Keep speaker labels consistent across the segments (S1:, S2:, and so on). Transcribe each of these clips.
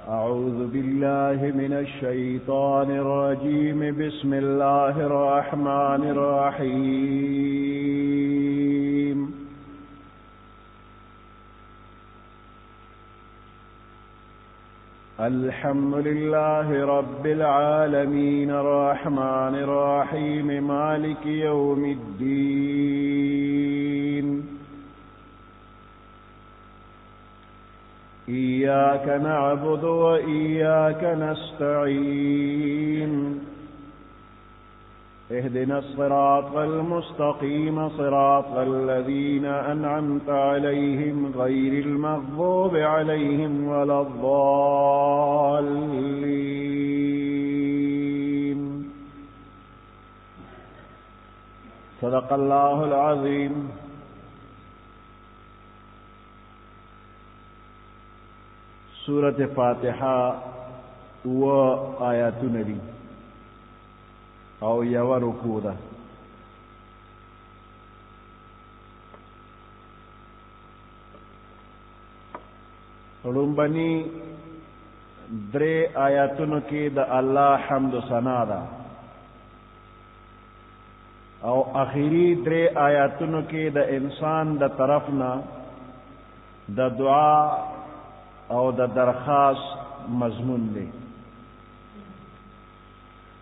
S1: أعوذ بالله من الشيطان الرجيم. بسم الله الرحمن الرحيم. الحمد لله رب العالمين الرحمن الرحيم مالك يوم الدين. إياك نعبد وإياك نستعين. اهدنا الصراط المستقيم صراط الذين أنعمت عليهم غير المغضوب عليهم ولا الضالين. صدق الله العظيم. سورة فاتحة و آياتنا دي او یو رکوع ده. لومبني درې آیاتونو کې د الله حمد و ثنا ده او اخیری درې آیاتونو کې د انسان د طرفنا د دعا او د درخواست مضمون دی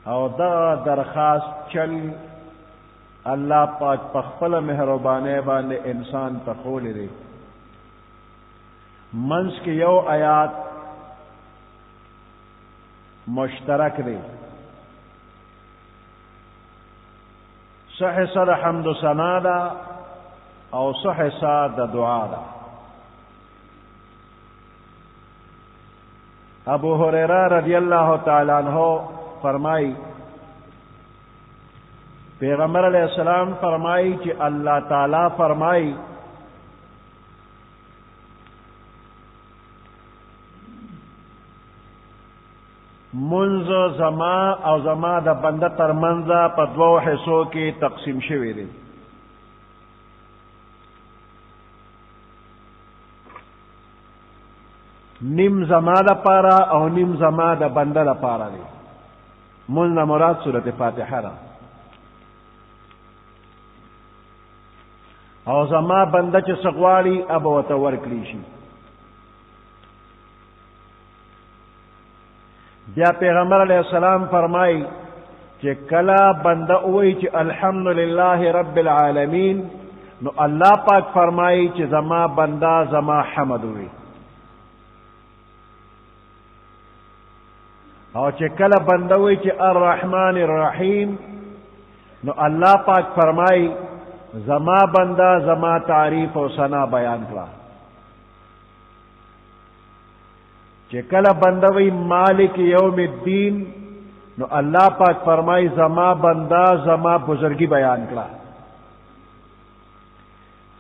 S1: او دا درخواست چل الله پاک په خپل مهرباني باندې انسان ته خولې دی. منځ کې یو آیات مشترک دی. صحیح سره حمد و ثنا ده او صحیح سره د دعا ده. ابو ہریرہ رضی اللہ تعالی عنہ فرمائی پیغمبر علیہ السلام فرمائی کہ اللہ تعالی فرمائی منز زما او زما د بنده تر منځه په دوو حصو کې تقسیم شوی دی. نیم زما د پارا او نیم زما د بنده د پارا دی. مون مراد سورۃ فاتحه را او زما بنده چې سغواړي اب وته ورکړي شي. بیا پیغمبر علیہ السلام فرمای چې کلا بنده وایي چې الحمدلله رب العالمین نو الله پاک فرمایي چې زما بنده زما حمد وایي. او چې کله بنده وایي چې الرحمن الرحیم نو الله پاک فرمایي زما بنده زما تعریف او ثنا بیان کړه. چې کله بنده وایي مالک یوم الدین نو الله پاک فرمایي زما بنده زما بزرگی بیان کړه.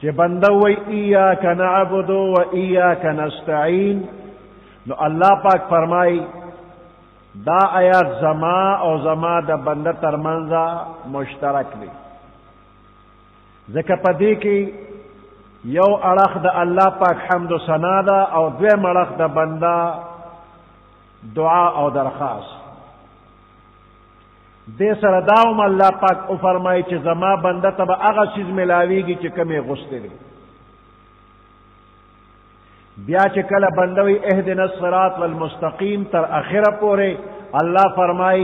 S1: چې بنده وایي ایاک نعبد و ایاک نستعین نو الله پاک فرمایي دا آیات زما او زما د بنده ترمنځه مشترک دی. ځکه په دې کې یو اړخ د الله پاک حمد و ثنا ده او دویم اړخ د بنده دعا او درخواست. دې سره دا هم الله پاک او فرمایي چې زما بنده ته به هغه چیز ملاویږي چې کوم یې غوښتی دی. بیا چې کله بنده وی اهدنا الصراط المستقیم تر اخره پورې الله فرمای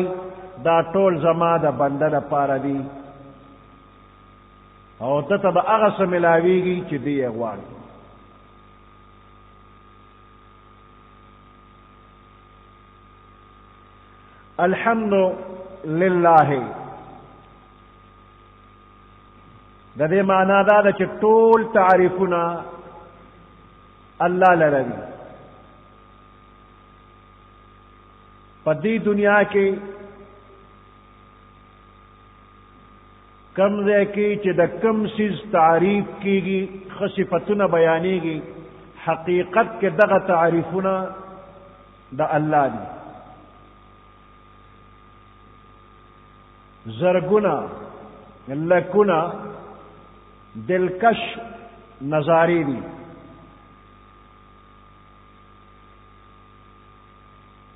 S1: دا ټول زما د بنده لپاره دي او ته ته به هغه څه ملاویږي چې دی یې غواړي. الحمد لله د دې معنا دا ده چې ټول تعریفونه اللہ لري. په دې دنیا کې کم ځای کې چې د کم سیز تعریف کیږي خصفتونه بیانېږي حقیقت کې دغه تعریفونه د الله دي. زرګونه لکونه دلکش نظاری دي.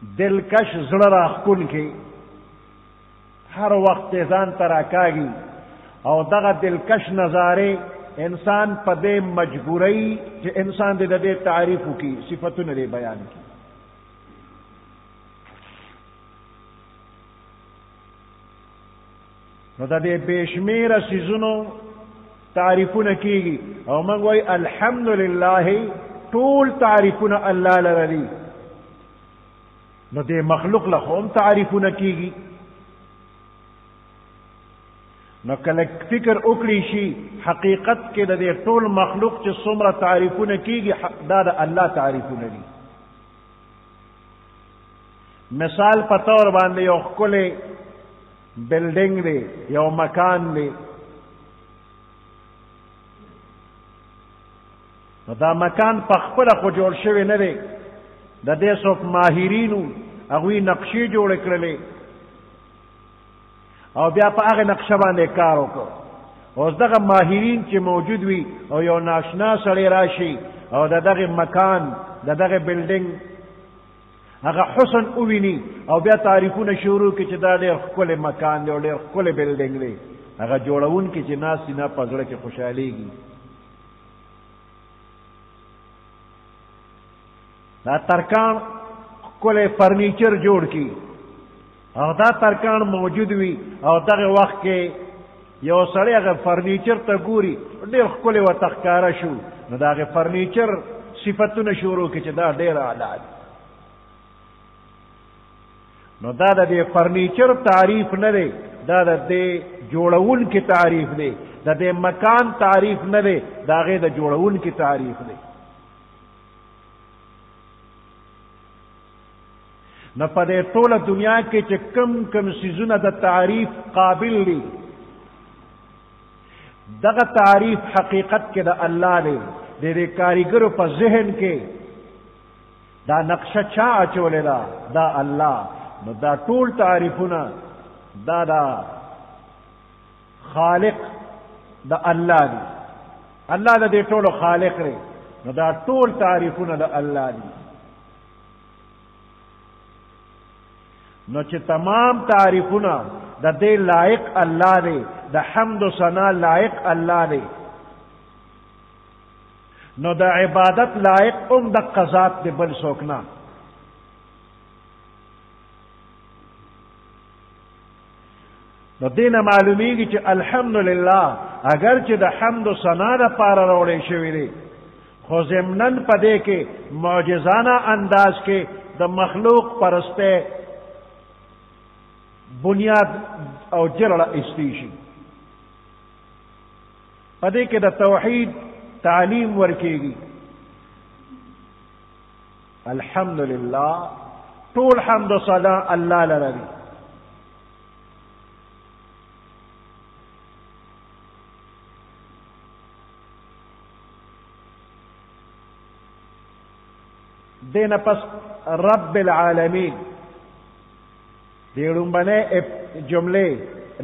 S1: دلکش زړه راښکونکی، هر وخت ځان ته راکاږي، او دغه دلکش نظارې انسان په دې مجبورۍ چې انسان دې د دې تعریف وکړي، صفتونه دې بیان کړي. نو د دې بې شمېره څیزونو تعریفونه کېږي، او موږ وایي الحمدلله ټول تعریفونه الله لره دي. نو دې مخلوق له خو هم تعریفونه کېږي. نو کله فکر وکړي شي حقیقت کې د دې ټول مخلوق چې څومره تعریفونه کېږي دا د الله تعریفونه دي. مثال په طور باندې یو ښکلی بلډینګ دی، یو مکان دی، نو دا مکان په خپله خو جوړ شوی نه دی، د دې څوک ماهرینو هغوی نقشې جوړې کړلې او بیا په هغه نقشه باندې کار وکړ. اوس دغه ماهرین چې موجود وي او یو ناشنا سړی راشي او د دغه مکان د دغه بلډینګ هغه حسن وویني او بیا تعریفونه شروع کړي چې دا ډېر ښکلی مکان دی او ډېر ښکلی بلډینګ دی، هغه جوړونکي چې ناستي نه په زړه کې خوشحالېږي. دا ترکاڼ ښکلی فرنیچر جوړ کړي او دا ترکاڼ موجود وي او دغه وخت کې یو سړی هغه فرنیچر ته ګوري ډېر ښکلی ورته ښکاره شو، نو د هغې فرنیچر صفتونه شروع کړي چې دا ډېر اعلی دی. نو دا د دې فرنیچر تعریف نه دی، دا د دې جوړونکي تعریف دی، د دې مکان تعریف نه دی، د هغې د جوړونکي تعریف دی. نو په دې ټوله دنیا کې چې کم کم څیزونه د تعریف قابل دي، دغه تعریف حقیقت کې د الله دی. د دې کاریګرو په ذهن کې دا نقشه چا اچولې ده؟ دا الله. نو دا ټول تعریفونه دا خالق د الله دی، الله د دې ټولو خالق دی. نو دا ټول تعریفونه د الله دي. نو چې تمام تعریفونه د دې لایق الله دی، د حمد و ثنا لایق الله دی، نو د عبادت لایق هم د قضات دی، بل څوک نه. نو دینه معلومیږي چې الحمدلله اگر چې د حمد و ثنا لپاره راوړی شوی دی، خو ضمناً په دې کې معجزانه انداز کې د مخلوق پرسته بنیاد او جرړه ایستی شي. په دې کې د توحید تعلیم ورکېږي. الحمدلله ټول حمد و ثنا الله لره دی. دین پس رب العالمین دی رومبنے جملے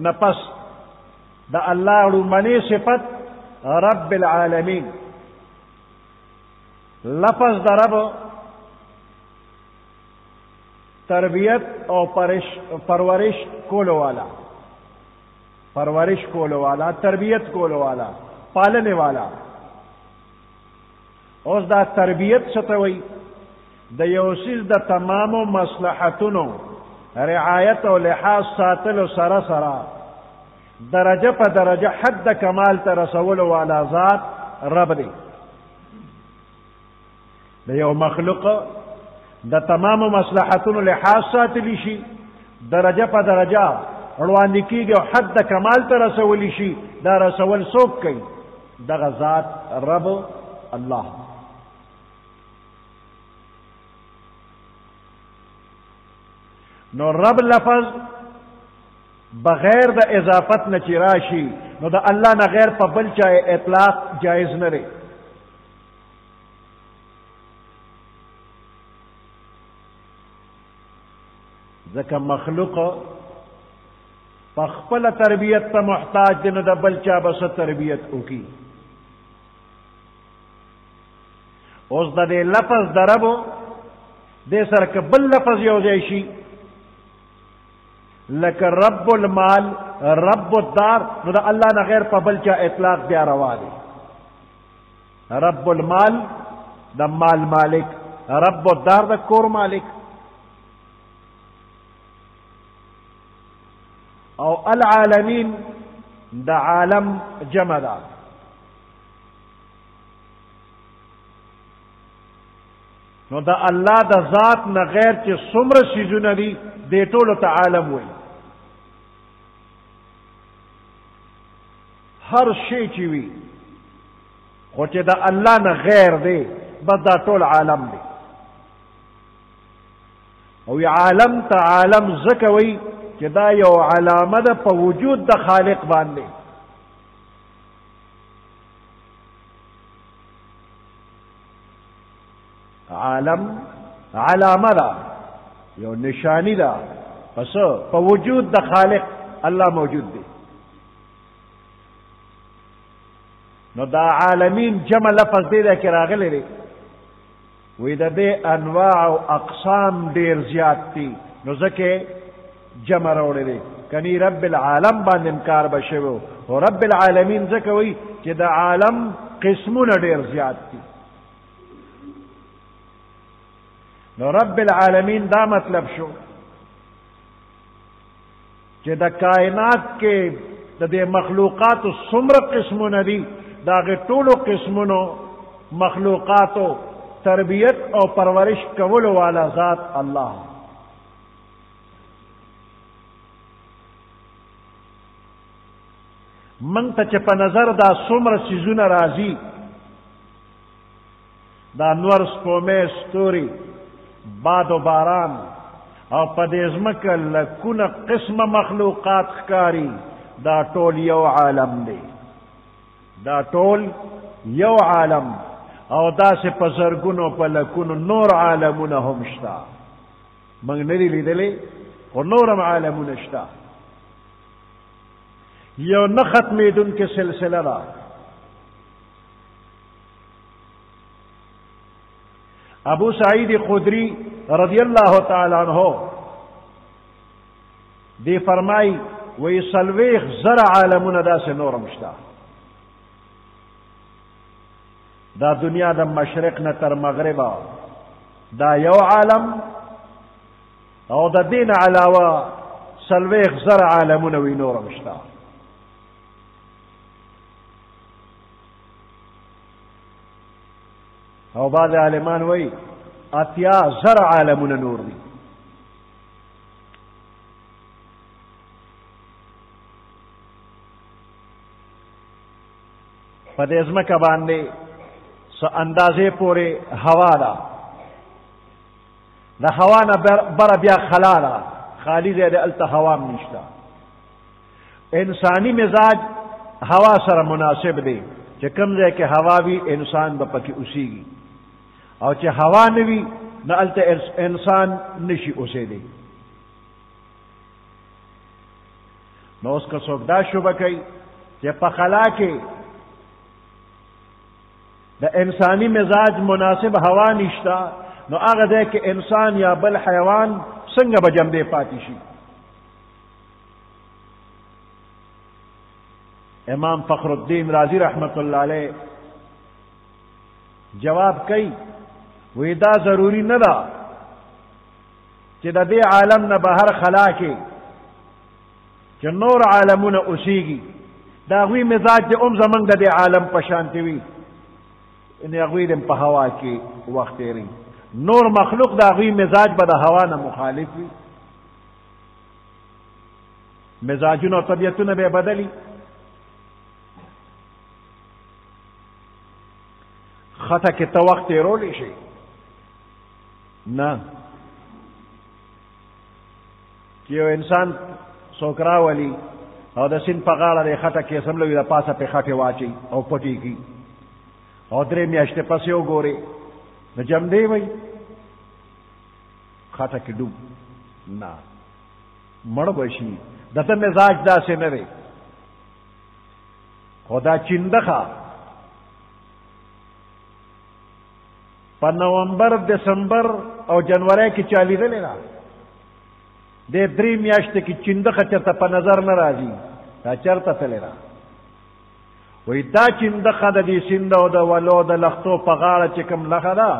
S1: نپس دا اللہ رومبنے صفت رب العالمین. لفظ دا رب تربیت او پرورش کولو والا، پرورش کولو والا، تربیت کولو والا، پالنے والا. اوس دا تربیت ستوي د یو څیز د تمامو مصلحتونو رعایت او لحاظ ساتلو سره سره درجه په درجه حد کمال ته رسولو والا ذات رب دی. د یو مخلوق د تمامو مصلحتونو لحاظ ساتلی شي، درجه په درجه روان کیږي او حد کمال ته رسولی شي. دا رسول څوک کوي؟ دغه ذات رب الله. نو رب لفظ بغیر د اضافت نه چې راشي نو د الله نه غیر په بل چا اطلاق جایز نه دی. ځکه مخلوق په خپل تربیت ته محتاج دی، نو د بل چا به څه تربیت وکړي. اوس د دې لفظ د رب دې سره که بل لفظ یو ځای شي لکه رب المال رب الدار نو د الله نه غیر په بل چا اطلاق بیا روا دی. رب المال د مال مالک، رب الدار د کور مالک. او العالمین د عالم جمع ده. نو د الله د ذات نه غیر چې څومره څیزونه دي دې ټولو ته عالم وایي. هر شی چې وي خو چې د الله نه غیر دی بس دا ټول عالم دی. او عالم ته عالم ځکه وایي چې دا یو علامه ده په وجود د خالق باندې. عالم علامه ده، یو نشانی ده پس په وجود د خالق الله موجود دی. نو دا عالمین جمع لفظ دی کې راغلی دی وی د دې انواع او اقسام ډیر زیات دي نو ځکه جمع راوړی دی. کنی رب العالم باندې انکار بشوي او رب العالمین ځکه وی چې د عالم قسمونه ډیر زیات دي. نو رب العالمین دا مطلب شو چې د کائنات کې د دې مخلوقاتو څومره قسمونه دي دا غي ټولو قسمونو مخلوقاتو تربیت او پرورش کولو والا ذات الله. من ته چې په نظر دا څومره څیزونه راځي دا نور سپومې ستوري باد و باران او په دې ځمکه لکونه قسمه مخلوقات ښکاري دا ټول یو عالم دی. دا ټول یو عالم او داسې په زرګونو په لکونو نور عالمونه هم شته. موږ نه دي لیدلې خو نور هم عالمونه شته. یو نه ختمېدونکې سلسله ده. ابو سعید خدری رضی اللہ تعالی عنہ دی فرمائی وی سلویخ زر عالمون دا سے نورم شتا. دا دنیا دا مشرق نه تر مغربا دا یو عالم او دا دین علاوه سلویخ زر عالمون وی نورم شتا. او بعض عالمان وی اتیا زر عالمون نور دی. په دې ځمکه باندې څه اندازې پورې هوا ده. د هوا نه بره بیا خلا ده، خالی ځای دی هلته هوا هم نشته. انساني مزاج هوا سره مناسب دی چې کوم ځای کې هوا وي انسان به پکې اوسیږي او چې هوا نه وي نه هلته انسان نشي اوسېدی. نو اوس که څوک دا شبه کوي چې په خلا کې د انسانی مزاج مناسب هوا نشته نو هغه ځای کې انسان یا بل حیوان څنګه به جمدې پاتې شي. امام فخر الدین رازی رحمت اللہ علیہ جواب کوي وی دا ضروری نه ده چې د دې عالم نه بهر خلا کې چې نور عالمونه اوسیږي د هغوی مزاج د زمونږ د دې عالم په شانتې وي ان هغوی د په هوا کې وخت تېروي. نور مخلوق د هغوی مزاج به د هوا نه مخالف وي. مزاجونه او طبیعتونه به بدلي. خطا کې ته وخت تېرولی شي نه. چې یو انسان څوک راولي او د سیند په غاړه د خټه کې سملوي د پاسه پې خټې واچي او پټې کړي او 3 میاشتې پسې وګورې نو جمدې وي خټه کې ډوب نه مړ به شي. د ده مزاج داسې نه دی. خو دا چندخه په نومبر دسمبر او جنوري کې چا لیدلې ده د 3 میاشتې کې چندخه چرته په نظر نه راځي دا چرته تللی ده وایي دا چندخه د دې سیند او د ولو د لښتو په غاړه چې کوم لښه ده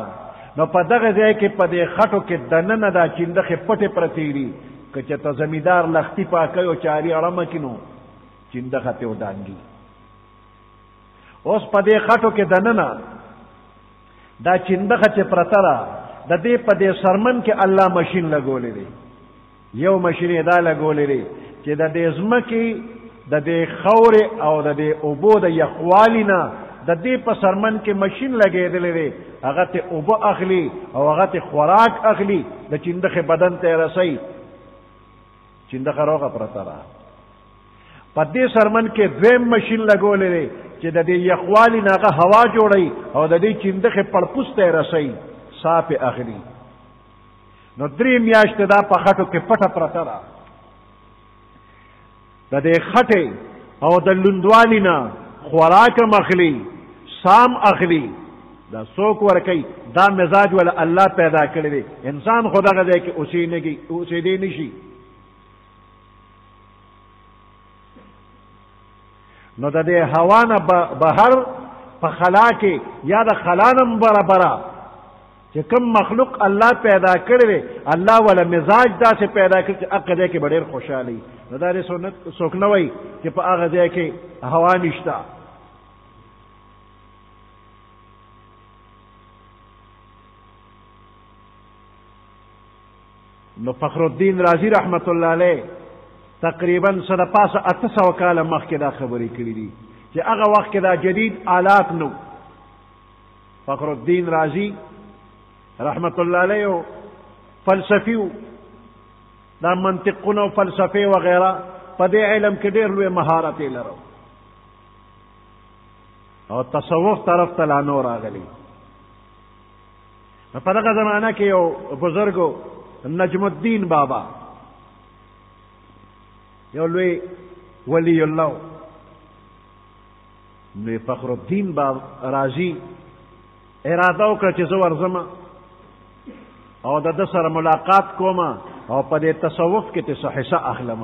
S1: نو په دغه ځای کې په دې خټو کې دننه دا چندخې پټې پرتې دي که چېرته زمیندار لښتي پاکوي او چاري اړمه کړي نو چندخه ترې ودانګي اوس په دې خټو کې دننه دا چندخه چې پرته ده د دې په دې سرمن کې الله مشین لګولی دی یو مشین یې دا لګولی دی چې د دې ځمکې د دې خاورې او د دې اوبو د یخوالي نه د دې په سرمن کې مشین لګېدلی دی هغه ته اوبه اخلي او هغه ته خوراک اخلي د چندخې بدن ته یې رسوي چندخه روغه پرته ده په دې سرمن کې دویم مشین لګولی دی چې د دې یخوالي نه هغه هوا جوړوي او د دې چندخې پړپوس ته یې رسوي ساه پې اخلي نو 3 میاشتې دا په خټو کې پټه پرته ده د دې خټې او د لوندوالي نه خوراک هم اخلي سام اخلي دا څوک ورکوي دا مزاج ولا الله پیدا کړی دی انسان خو دغه ځای کې اوسېدی نشي نو د دې هوا نه بهر په خلا کې یا د خلا نه برابره چې کوم مخلوق الله پیدا کړی دی الله ولا مزاج داسې پیدا کړي چې هغه ځای کې به ډېر خوشحالي نو دا دې څوک نه وایي چې په هغه ځای کې هوا نشته نو فخر الدین رازی رحمت الله علیه تقریبا سره پاسه 800 کاله مخکې دا خبرې کړې دي چې هغه وخت کې دا جدید آلات نو فخر الدین رازی رحمت الله علیه فلسفي دا منطقونه او فلسفه وغیرہ په دې علم کې ډېر لوی مهارت یې لرو او تصوف طرف ته لا نور راغلی په دغه زمانه کې یو بزرګو نجم الدین بابا یو لوی ولی الله لوی فخر الدین بابا رازی اراده وکړه چې زه ورځم او د ده سره ملاقات کوم او په دې تصوف کې ته څه حصه اخلم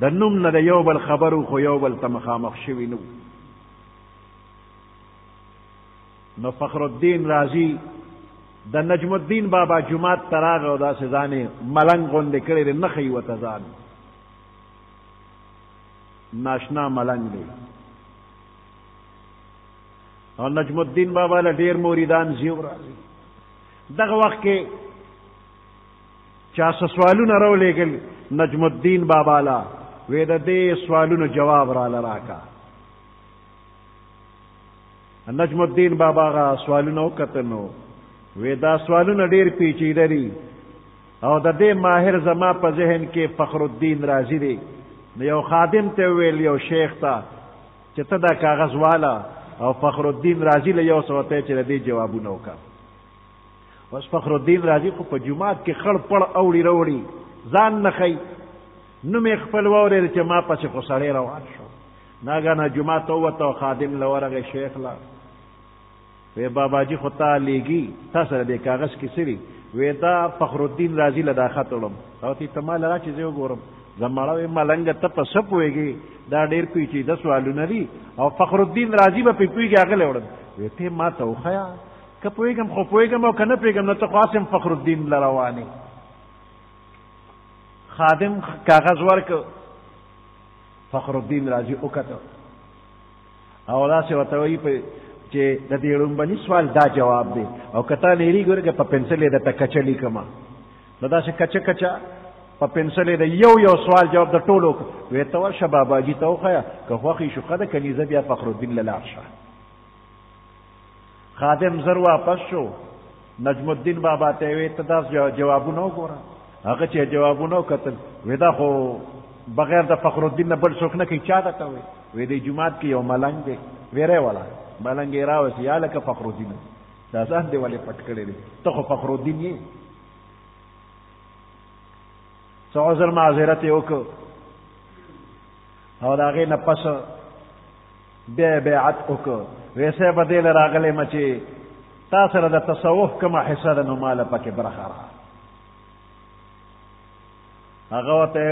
S1: د نوم نه د یو بل خبرو خو یو بل ته مخامخ شوي نو فخر الدین رازی د نجم الدین بابا جماعت ته راغی او داسې ځانې ملنګ غوندې کړی دی نه ښیي ورته ځان ناشنا ملنګ دی او نجم الدین بابا له ډېر مریدان زیو راځي دغه وخت کې چا څه سوالونه راولېږل نجم الدین بابا له وی د دې سوالونو جواب راله راکا نجم الدین بابا هغه سوالونه وکتل نو وی دا سوالونه ډېر پیچیده دي او د دې ماهر زما په ذهن کې فخر الدین رازی دی نو یو خادم ته ویل یو شیخ ته چې ته دا کاغذ والا او فخر الدین رازی له یو څه ورته چې د دې جوابونه وکړه اوس فخر الدین رازی خو په جومات کې خړ پړ اوړي راوړي ځان نه ښیي نوم یې خپل واورېد چې ما پسې خو سړی روان شو ناګانه جومات ته ووته او خادم له ورغی شیخ له وی بابا جی خو تا لیږي تا سره دې کاغذ کې څه دي وی دا فخر الدین رازی له دا خط وړم او ته ما له را چې زه وګورم زماړه وی ملنګ ته په څه پوهېږي دا ډېر پیچیده سوالونه دي او فخر الدین رازی به پې پوهېږي هغه له وړم وی ته ما ته وښیه که پوهېږم خو پوهېږم او که نه پوهېږم نو ته خو هسې فخر الدین له روانې خادم کاغذ ورکړ فخر الدین رازی وکته او داسې ورته وایي چې د دې لومبني سوال دا جواب دی او که تا لیري ګورې که په پنسل یې درته کچه لیکمه نو داسې کچه کچه په پنسل یې د یو سوال جواب د ټولو وی ته ورشه باباجي ته وښیه که خوښې شو ښه ده که نیزه بیا فخر الدین له لاړ شه خادم زر واپس شو نجم الدین بابا ته وی ته دا جوابونه وګوره هغه چې جوابونه وکتل وی دا خو بغیر د فخر الدین نه بل څوک نه کوي چا درته وی دې جومات کې یو ملنګ دی ویری والا ملنګ یې راوسي یا لکه فخر الدین دا ځان دې ولې پټ کړی دی ته خو فخر الدین یې څه عذر معذرت یې وکړ او د هغې نه پس بیا بیعت وکړ ویسې به دې له راغلی م چې تا سره د تصوف کومه حصه ده نو ماله پکې برخه را هغه ورته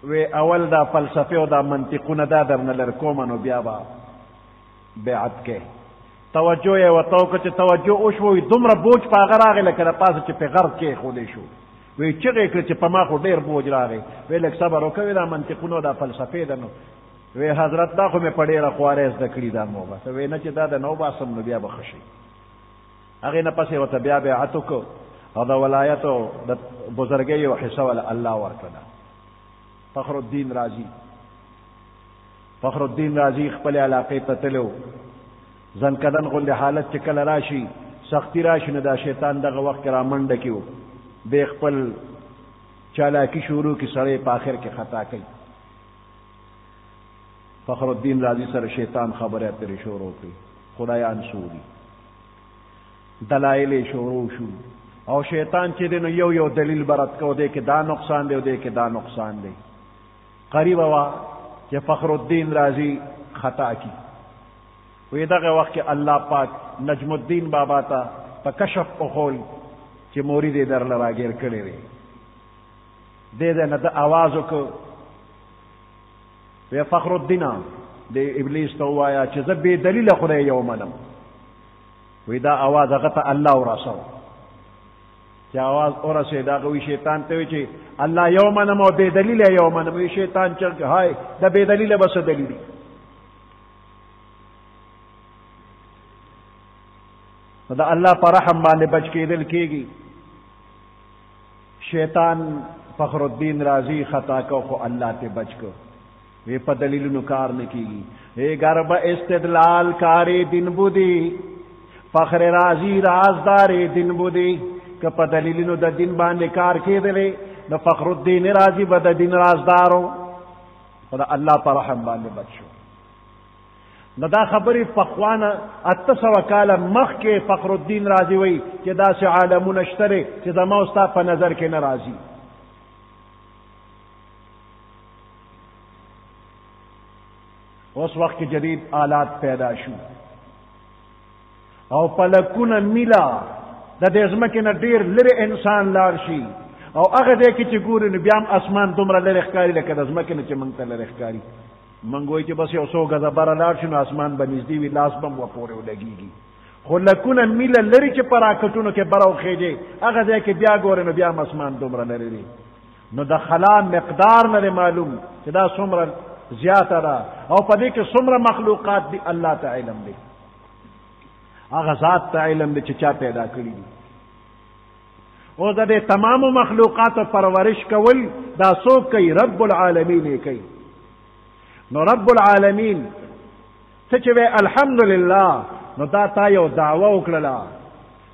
S1: وی اول دا فلسفه او دا منطقونه دا درنه لر کوم نو بیا به بیعت کې توجه یې ورته وکړه چې توجه وشوي دومره بوج په هغه راغی لکه د پاسه چې په غرب کې ښودی شو وی چغې کړه چې په ما خو ډېر بوج راغی وی لږ صبر وکوي دا منطقونه دا فلسفې ده نو وی حضرت دا خو مې په ډېره خوارۍ زده کړي دا مو باسه وی نه چې دا د نو باسم نو بیا به ښه شي هغې نه پسې ورته بیا بیعت وکړو او د ولایتو د بزرګۍ یو حصه وله الله ورکړه فخر الدین رازی خپل علاقې ته تلو زنکدن غوندې حالت چې کله راشي سختی راشي نو دا شیطان دغه وخت کې را منډه کړي دی خپل چالاکي شروع کړي سړی په آخر کې خطا کوي فخر الدین رازی سره شیطان خبرې اترې شروع کړي خدایان سوري دلایل شروع شو او شیطان چې دی نو یو دلیل برت کو دی کې دا نقصان دی او دی کې دا نقصان دی قریب وا چې فخر الدین رازی خطا کی وی دغه وخت کې الله پاک نجم الدین بابا ته په کشف وخول چې مورید یې درله راګیر کړی دی دې نه د آواز وکړ وی فخر الدین د ابلیس ته ووایه چې زه بې دلیله خدای یو منم وی دا آواز هغه ته الله ورسو چې آواز ورسېد هغه وی شیطان ته وی چې الله یو منم او بې دلیله یو منم وی شیطان چل که هاي د بې دلیله به څه دلیل دا الله پر رحم باندې بچ کېدل کېږي شیطان فخر الدین رازی خطا کو خو الله ته بچ کو وی په دلیلونو کار نه کېږي ای گرب استدلال کاری دین بودی فخر رازی رازدار دین بودی که په دلیلونو د دین باندې کار کېدلې نو فخر الدین رازی به د دین رازدارو خدا الله پر رحم باندې بچ شو نو دا خبرې پخوانه 800 کاله مخکې فخر الدین رازی وی چې داسې عالمونه شته دی چې زما او ستا په نظر کې نه راځي اوس وخت کې جدید آلات پیدا شو او پلکونه میله د دې ځمکې نه ډېر لرې انسان لاړ شي او هغه ځای کې چې ګوري نو بیا هم اسمان دومره لرې ښکاري لکه د ځمکې نه چې موږ ته لرې ښکاري موږ وایو چې بس یو څو ګزه بره لاړ شي نو اسمان به نږدې وي لاس به م ورپورې ولګېږي خو لکونه میله لرې چې په راکټونو کې بره وخېږي هغه ځای کې بیا ګورې نو بیا هم اسمان دومره لرې دی نو د خلا مقدار نه دی معلوم چې دا څومره زیاته ده او په دې کې څومره مخلوقات دي الله ته علم دی هغه ذات ته علم دی چې چا پیدا کړي دي او د دې تمامو مخلوقاتو پرورش کول دا څوک کوي رب العالمین یې کوي نو رب العالمین څه چې وی الحمدلله نو دا تا یو دعوه وکړله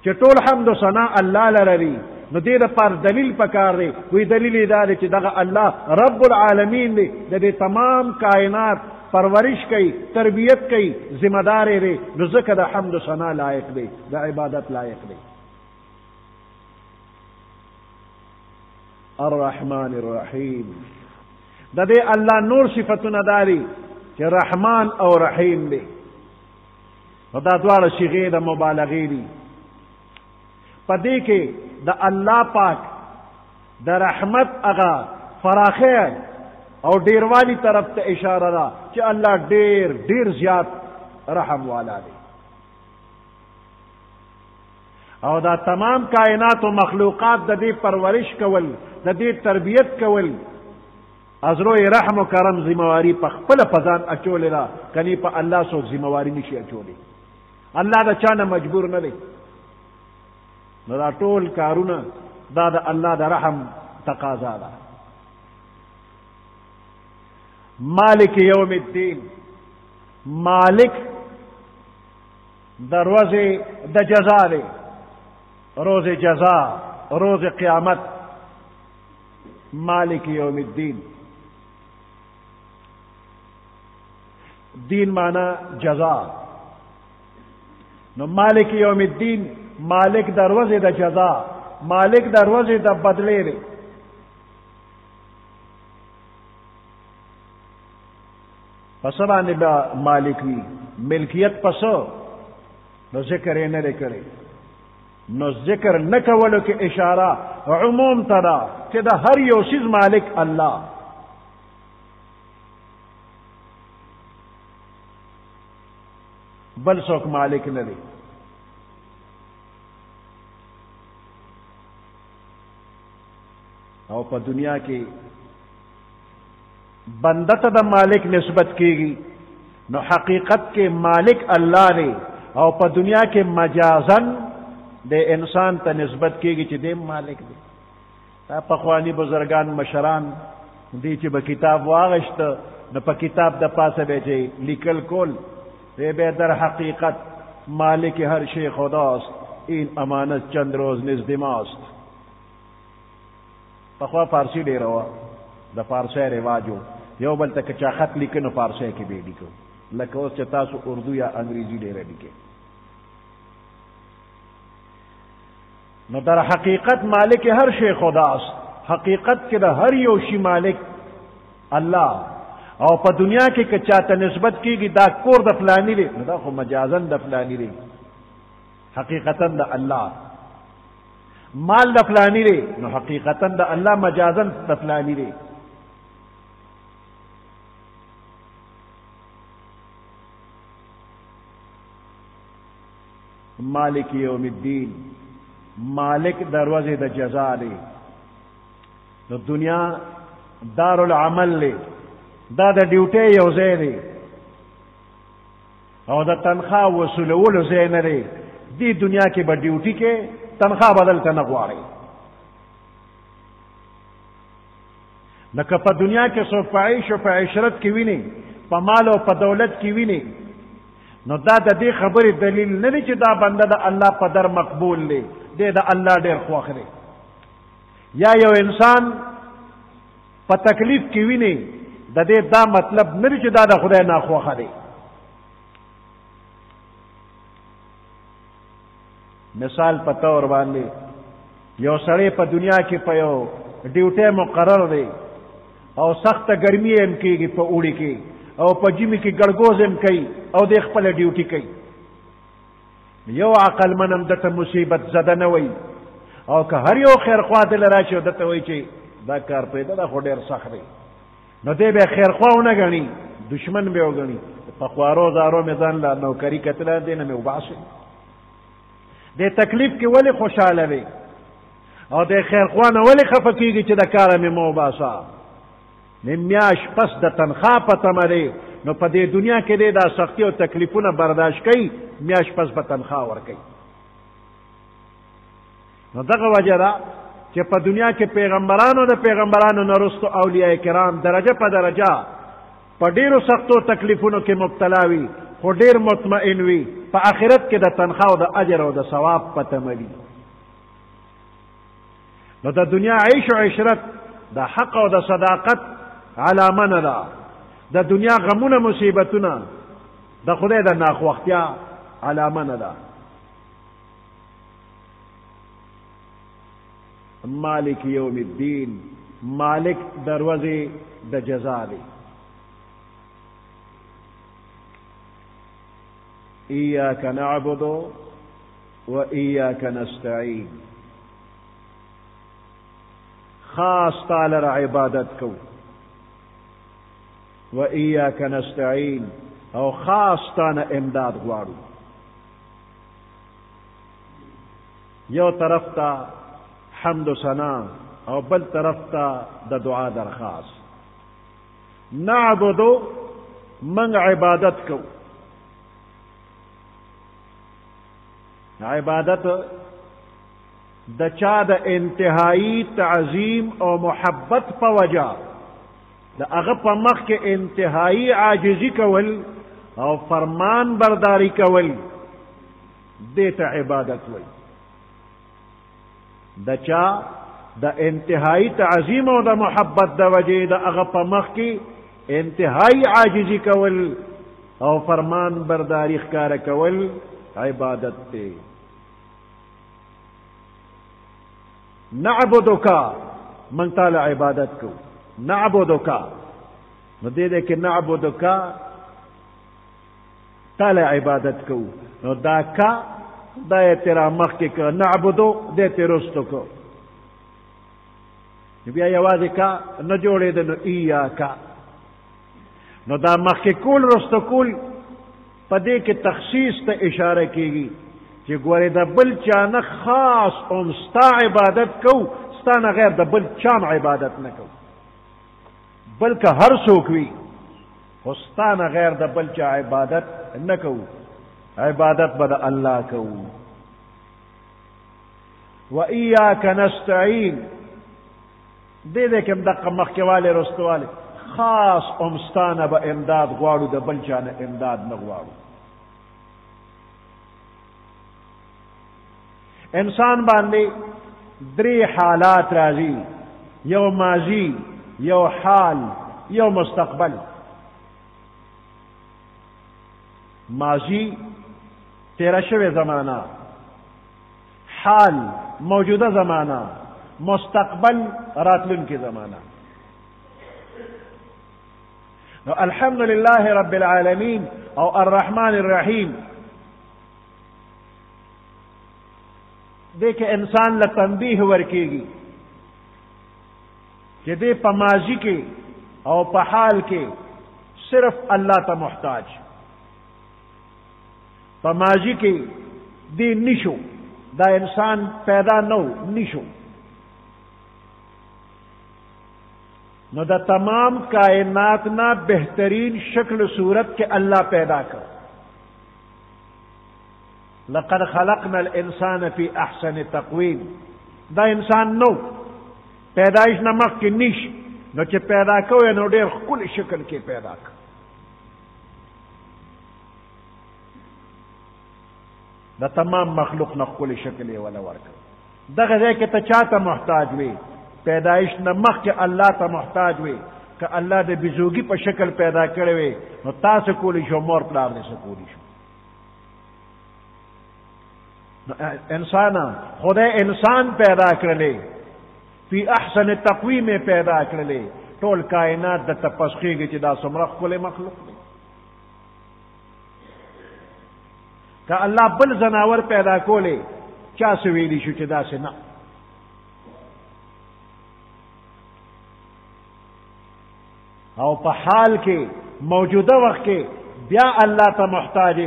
S1: چې ټول حمد و ثنا الله لري نو دې دپاره دلیل پکار دی وی دلیل یې دا دی چې دغه الله رب العالمین دی د دې تمام کائنات پرورش کوي تربیت کوي ذمہ دار دی نو ځکه د حمد و ثنا لایق دی د عبادت لایق دی الرحمن الرحیم د دې الله نور صفتونه داري چې رحمان او رحیم دی او دا دواړه صيغې د مبالغې دي په دې کې د الله پاک د رحمت هغه فراخه او ډیروالي طرف ته اشاره ده چې الله ډیر ډیر زیات رحم والا دی او دا تمام کائنات او مخلوقات د دې پرورش کول د دې تربیت کول ازروی رحم و کرم ذمہواری په خپل پزان اچولې ده کني په الله څوک ذمہواری نشي اچولې الله دا چانه مجبور نه دی نو دا ټول کارونه دا د الله د رحم تقاضا ده مالک یوم الدین مالک دروازه د جزا دی روز جزا روز قیامت مالک یوم الدین دین مانا جزا نو مالک یوم الدین مالک دروازه د جزا مالک دروازه د بدلې دی پس باندې با مالک وی ملکیت پسو نو ذکر یې نه دی کړی. نو ذکر نه کولو کې اشاره عموم ته ده چې د هر یو څیز مالک الله. بل څوک مالک نه دی. او په دنیا کې بنده ته د مالک نسبت کیږي نو حقیقت کې مالک الله دی، او په دنیا کې مجازن د انسان ته نسبت کیږي چې دی مالک دی. دا پخوانی بزرگان مشران دی چې به کتاب واغشت نو په کتاب د پاسه به چې لیکل کول به در حقیقت مالک هر شی خداست، این امانت چند روز نزد ماست. پخوا فارسی ډیره وه، د فارسی رواجو یو بل ته که چا خط لیکه نو فارسی کې به لیکو، لکه اوس چې تاسو اردو یا انګریزي ډیره لیکئ. نو در حقیقت مالک هر شی خداست. حقیقت کې د هر یو شی مالک الله. او په دنیا کې که چاته نسبت کیږي دا کور د فلانی دی نو دا خو مجازن د فلانی دی، حقیقتا د الله. مال د فلانی دی نو حقیقتا د الله، مجازن د فلانی دی. مالک یوم الدین، مالک دروازه د جزا دی. نو دنیا دار العمل دی، دا د ډیوټۍ یو ځای دی او د تنخواه وصولولو ځای نه دی. دی دنیا کې به ډیوټي کې تنخواه بدل ته نه غواړي. لکه په دنیا کې څوک په عیش او په عشرت کې ویني، په مال او په دولت کې ویني، نو دا د دې خبرې دلیل نه دی چې دا بنده د الله په در مقبول دی، دی د الله ډېر خوښ دی. یا یو انسان په تکلیف کې ویني، د دې دا مطلب نه دی چې دا د خدای ناخوښه دی. مثال په طور باندې یو سړی په دنیا کې په یو ډیوټۍ مقرر دی او سخته ګرمي هم کېږي په اوړي کې، او په ژمي کې ګړګوز هم کوي او د خپله ډیوټي کوي. یو عقلمن هم دته مصیبت زده نه وي، او که هر یو خیرخوا دله راشي او دته وایي چې دا کار پیدا دا خو ډېر سخت دی، نو دی به خیرخوا ونه ګڼي، دشمن به وګڼي. په خوارو زارو مې ځان له نوکري کتله، دی نه مې وباسي. د تکلیف کې ولې خوشحاله وي او د خیرخوا نه ولې خفه کېږي چې د کاره مې مه وباسه؟ میاش پس د تنخواه په تمه دی، نو په دې دنیا کې دی دا سختی او تکلیفونه برداشت کوي، میاش پس به تنخواه ورکوي. نو دغه وجه ده چې په دنیا کې پیغمبرانو د پیغمبرانو نه وروسته اولیاء کرام درجه په درجه په ډېرو سختو تکلیفونو کې مبتلا وي، خو ډېر مطمئن وي، په آخرت کې د تنخواه او د اجر او د ثواب په تمه دي. نو د دنیا عیش او عشرت د حق او د صداقت علامه نه ده. د دنیا غمونه مصیبتونه د خدای د ناخوښتیا علامه نه ده. مالک یوم الدین، مالک دروازه د جزا دی. ایاک نعبد و ایاک نستعین، خاص تعالی را عبادت کو، و ایاک نستعین او خاص تانه امداد غواړو. یو طرف ته حمد و ثنا او بل طرف ته د دعا درخواست. نعبدو من عبادت کو، عبادت د چا د انتهایی تعظیم او محبت په وجه د هغه په مخ کې انتهایی عاجزی کول او فرمان برداری کول، دې ته عبادت وایي. د چا د انتهایی تعظیم او د محبت د وجه د هغه په مخ کې انتهایی عاجزی کول او فرمان برداری ښکاره کول عبادت دی. نعبدک، من تعالی عبادت کو، نعبدک، نو دې کې نعبدک تعالی عبادت کو نو دا کا دا تیرا مخ کې که نعبدو دې تیرستو کو بیا یوازې کا نه جوړېده نو ایاکا نو دا مخ کې کول رستو کول په دې کې تخصیص ته اشاره کیږي چې ګورې د بل چا نه خاص اوم ستا عبادت کو ستا نه غیر د بل چا عبادت نه کو بلکې هر څوک وي خو ستا نه غیر د بل چا عبادت نه کو عبادت به د الله کو و ایاک نستعین دې دې کوم دغه مخکېوالی رستوالی خاص امستانه به امداد غواړو د بل چا نه امداد نه غواړو انسان باندې درې حالات راځي یو ماضی یو حال یو مستقبل ماضی تیرا شوی زمانہ حال موجوده زمانہ مستقبل راتلن کی زمانہ الحمد لله رب العالمين او الرحمن الرحيم دیکھ انسان له تنبیه ورکیږي چې دې په ماضی کې او په حال کې صرف الله ته محتاج په ماضی کې دې نشو دا انسان پیدا نشو نو دا تمام کائنات نا بہترین شکل صورت کے اللہ پیدا کر لقد خلقنا الانسان فی احسن تقویم دا انسان نو پیدائش نمک کی نیش نو چه پیدا کوئے نو دیر کل شکل کے پیدا کر دا تمام مخلوق نا کل شکل والا ورکر دا غزے کے تچاتا محتاج ہوئی پیدائش نمخ کے اللہ تا محتاج ہوئے کہ اللہ دے بزوگی پا شکل پیدا کرے ہوئے نو تا سکولی شو مور پلار دے سکولی شو انسانا خدا انسان پیدا کر لے فی احسن تقویم پیدا کر لے طول کائنات دا تپسخی گی چی دا سمرخ کل مخلوق لے کہ اللہ بل زناور پیدا کولے چا سویلی شو چی دا سنا او په حال کې موجوده وخت کې بیا الله ته محتاج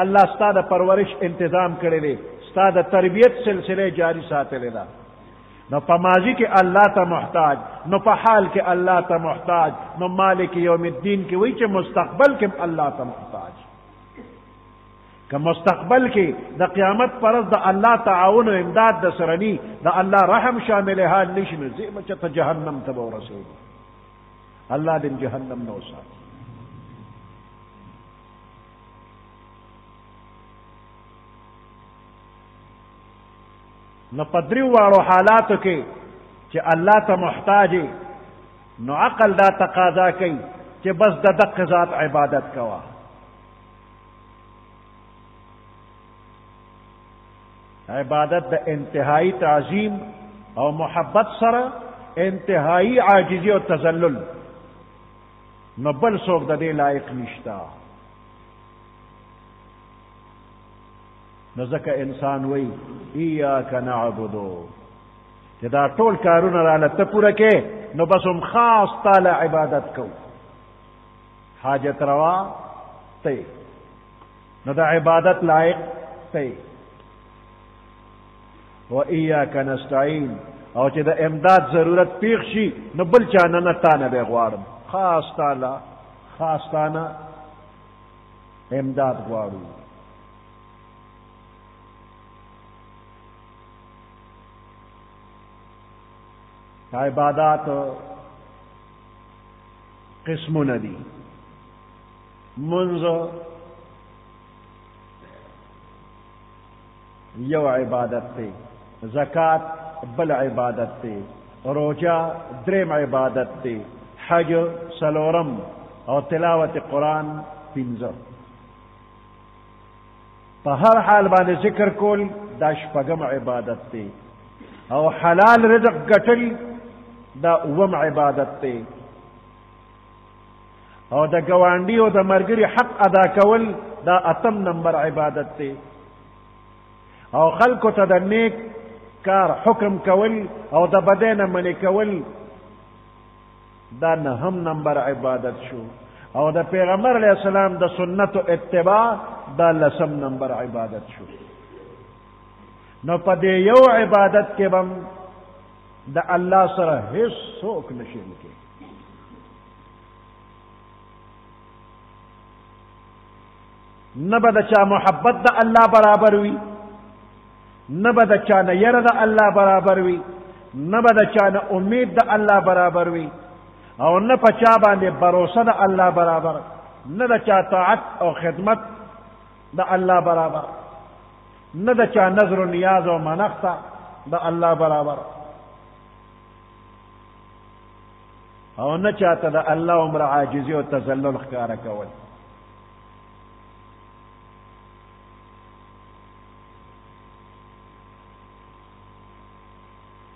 S1: الله ستاسو پرورش تنظیم کړی دی ستاسو تربیت سلسله جاری ساتلی ده نو په ماضی کې الله ته محتاج نو په حال کې الله ته محتاج نو مالک یوم الدین کې وایي چې مستقبل کې الله ته محتاج که مستقبل کې د قیامت پر ورځ د الله تعاون او امداد د سرنی د الله رحم شامل حال نشي زیمه چې جهنم ته ورسېږي اللہ دن جہنم نو ساتھ نو پدری وارو حالاتو کے چے اللہ تا محتاجی نو عقل دا تقاضا کی چے بس دا دق ذات عبادت کوا عبادت دا انتہائی تعظیم او محبت سر انتہائی عاجزی و تذلل نو بل سوک دا دے لائق نشتا نو زکا انسان وی ایاک نعبدو کہ دا طول کارون رالتا پورا کے نو بس ہم خاص تالا عبادت کو حاجت روا تے نو دا عبادت لائق تے و ایاک نستعین او چې د امداد ضرورت پیښ شي نو بل چا نه تانه به غواړم خاص تعالی خاص تانه امداد غواړو عبادات قسمونه دي منذ یو عبادت تے زکات بل عبادت تے روجہ درم عبادت تے حج سلورم اور تلاوت قرآن پنزر پا ہر حال باندې ذکر کول دا شپږم عبادت تے او حلال رزق گٹل دا اوم عبادت تے او دا گوانڈی او دا مرگری حق ادا کول دا اتم نمبر عبادت تے. او خلقو ته د نیک کار حکم کول او د بدین منی کول دا نهم نمبر عبادت شو. او د پیغمبر علیہ السلام د سنت و اتباع دا لسم نمبر عبادت شو. نو پا دے یو عبادت کے بم دا اللہ سره هیڅ څوک نشي لکه. نه به د چا محبت د الله برابر وي، نه به د چا نه یره د الله برابر وي، نه به د چا نه امید د الله برابر وي، او نه په چا باندې باور د الله برابر، نه د چا طاعت او خدمت د الله برابر، نه د چا نظر و نیاز او منښت د الله برابر، او نه چاته د الله عمر عاجزی او تذلل ښکاره کول.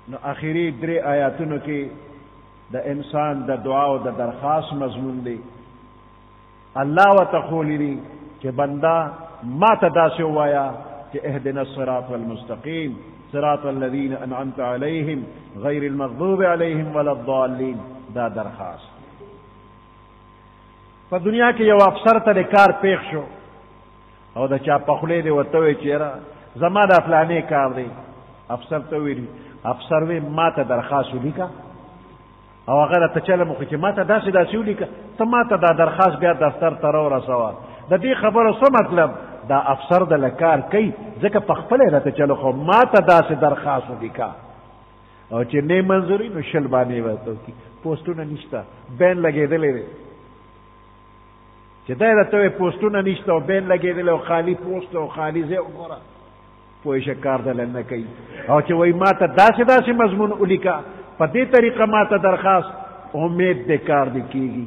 S1: نو اخیری درې آیاتونو کې د انسان د دعا او د درخواست مضمون دی. الله وتقولی دی چې بندا ما ته داسې ووایا چې اهدنا الصراط المستقیم صراط الذین انعمت علیهم غیر المغضوب علیهم ولا الضالین. دا درخواست په دنیا کې یو افسر ته کار پیښ شو او د چا په خولې دی ورته وی چې یاره زما دا فلانې کار دی. افسر ته ویلي، افسر وی ما ته درخواست ولیکه، او هغه راته چلم وکړي چې ما ته داسې داسې ولیکه، ته ما ته دا درخواست بیا دفتر ته راورسوه. د دې خبرو څه مطلب؟ دا افسر د لکار کوي ځکه په خپله راته چلو، خو ما ته داسې درخواست ولیکه، او چې نه منظوري نو شل باندې ورته وکړي. پوسټونه نشته، بین لګېدلی دی، چې دی راته وایي پوسټونه نشته او بین لګېدلی او خالي پوسټ او خالي ځای وګوره، پوه شه کار دله نه کوي. او چې وایي ما ته داسې داسې مضمون ولیکه، په دې طریقه ما ته درخواست، امید دې کار دې کېږي.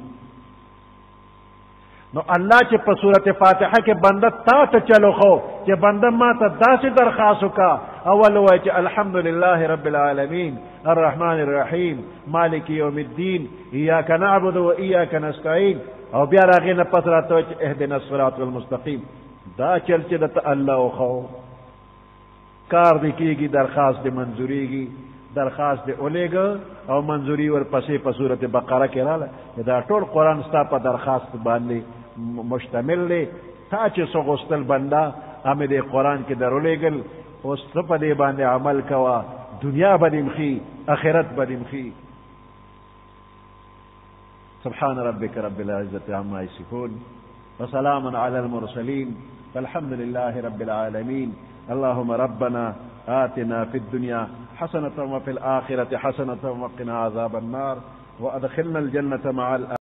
S1: نو الله چې په صورت فاتحه کې بنده تا ته چلو خو چې بنده ما ته داسې درخواست وکړه، اول وایي چې الحمد لله رب العالمین الرحمن الرحیم مالک یوم الدین ایاک نعبد و ایاک نستعین، او بیا راغې نه پس راته وایي چې اهدنا الصراط المستقیم. دا چل چې درته الله وښو کار دې کېږي، درخواست دې منظورېږي، درخواست دې اولېږه او منظوري ورپسې په صورت بقره کې راله. دا ټول قرآن ستا په درخواست باندې مشتمل دی. تا چې څه غوښتل بنده همې دې قرآن کې در اولېږل، اوس ته په دې باندې عمل کوه، دنیا به دې مخي، آخرت به دې مخي. سبحان ربك رب العزة عما يصفون وسلام على المرسلين والحمد لله رب العالمين. اللهم ربنا آتنا في الدنيا حسنة وفي الآخرة حسنة وقنا عذاب النار وأدخلنا الجنة مع